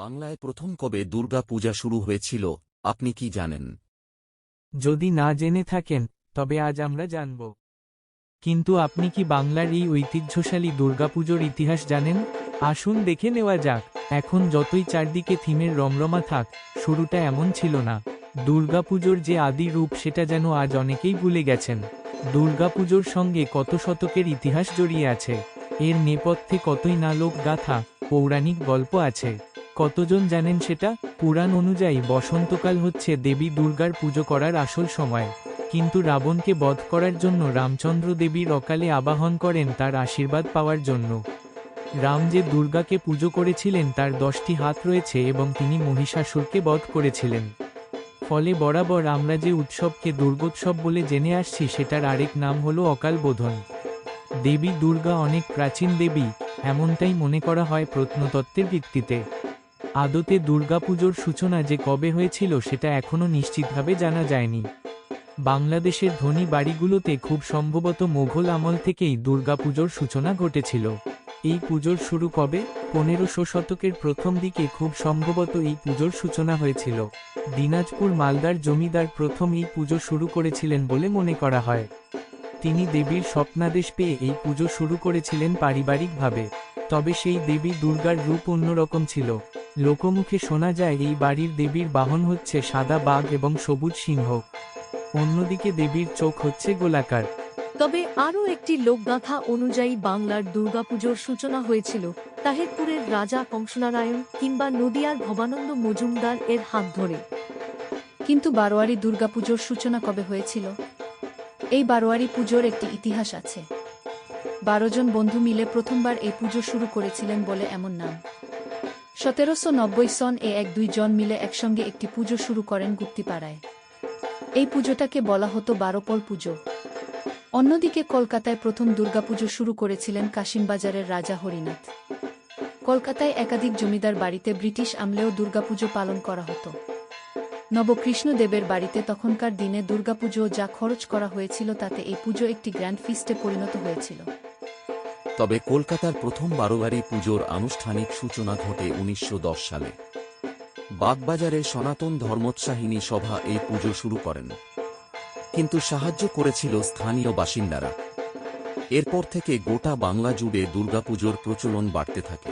বাংলায় প্রথম কবে দুর্গা পূজা শুরু হয়েছিল, আপনি কি জানেন? যদি না জেনে থাকেন, তবে আজ আমরা জানব। কিন্তু আপনি কি বাংলার এই ঐতিহ্যশালী দুর্গাপুজোর ইতিহাস জানেন? আসুন দেখে নেওয়া যাক। এখন যতই চারদিকে থিমের রমরমা থাক, শুরুটা এমন ছিল না। দুর্গাপুজোর যে আদি রূপ সেটা যেন আজ অনেকেই ভুলে গেছেন। দুর্গাপুজোর সঙ্গে কত শতকের ইতিহাস জড়িয়ে আছে। এর নেপথ্যে কতই না লোকগাথা, পৌরাণিক গল্প আছে। কতজন জানেন সেটা? পুরাণ অনুযায়ী বসন্তকাল হচ্ছে দেবী দুর্গার পুজো করার আসল সময়। কিন্তু রাবণকে বধ করার জন্য রামচন্দ্র দেবীর অকালে আবাহন করেন তার আশীর্বাদ পাওয়ার জন্য। রাম যে দুর্গাকে পুজো করেছিলেন তার 10টি হাত রয়েছে এবং তিনি মহিষাসুরকে বধ করেছিলেন। ফলে বরাবর আমরা যে উৎসবকে দুর্গোৎসব বলে জেনে আসছি সেটার আরেক নাম হলো অকাল বোধন। দেবী দুর্গা অনেক প্রাচীন দেবী, এমনটাই মনে করা হয় প্রত্নতত্ত্বের ভিত্তিতে। আদতে দুর্গাপুজোর সূচনা যে কবে হয়েছিল সেটা এখনও নিশ্চিতভাবে জানা যায়নি। বাংলাদেশের ধনী বাড়িগুলোতে খুব সম্ভবত মোঘল আমল থেকেই দুর্গাপুজোর সূচনা ঘটেছিল। এই পুজোর শুরু কবে? 1500 শতকের প্রথম দিকে খুব সম্ভবত এই পুজোর সূচনা হয়েছিল। দিনাজপুর মালদার জমিদার প্রথম এই পুজো শুরু করেছিলেন বলে মনে করা হয়। তিনি দেবীর স্বপ্নাদেশ পেয়ে এই পুজো শুরু করেছিলেন পারিবারিকভাবে। তবে সেই দেবী দুর্গার রূপ অন্যরকম ছিল। লোকমুখে শোনা যায় এই বাড়ির দেবীর বাহন হচ্ছে সাদা বাঘ এবং সবুজ সিংহ। অন্যদিকে দেবীর চোখ হচ্ছে গোলাকার। তবে আরও একটি লোকগাথা অনুযায়ী বাংলার দুর্গাপুজোর সূচনা হয়েছিল তাহিরপুরের রাজা কংসনারায়ণ কিংবা নদিয়ার ভবানন্দ মজুমদার এর হাত ধরে। কিন্তু বারোয়ারি দুর্গাপুজোর সূচনা কবে হয়েছিল? এই বারোয়ারি পুজোর একটি ইতিহাস আছে। 12 জন বন্ধু মিলে প্রথমবার এই পুজো শুরু করেছিলেন বলে এমন নাম। 1790 সন এ 1-2 জন মিলে একসঙ্গে একটি পুজো শুরু করেন গুপ্তিপাড়ায়। এই পুজোটাকে বলা হতো বারোপল পুজো। অন্যদিকে কলকাতায় প্রথম দুর্গাপুজো শুরু করেছিলেন কাশিমবাজারের রাজা হরিনাথ। কলকাতায় একাধিক জমিদার বাড়িতে ব্রিটিশ আমলেও দুর্গাপুজো পালন করা হতো। নবকৃষ্ণদেবের বাড়িতে তখনকার দিনে দুর্গাপুজো যা খরচ করা হয়েছিল তাতে এই পুজো একটি গ্র্যান্ড ফিস্টে পরিণত হয়েছিল। তবে কলকাতার প্রথম বারোয়ারি পুজোর আনুষ্ঠানিক সূচনা ঘটে 1910 সালে। বাগবাজারে সনাতন ধর্মোৎসাহিনী সভা এই পুজো শুরু করেন, কিন্তু সাহায্য করেছিল স্থানীয় বাসিন্দারা। এরপর থেকে গোটা বাংলা জুড়ে দুর্গাপুজোর প্রচলন বাড়তে থাকে।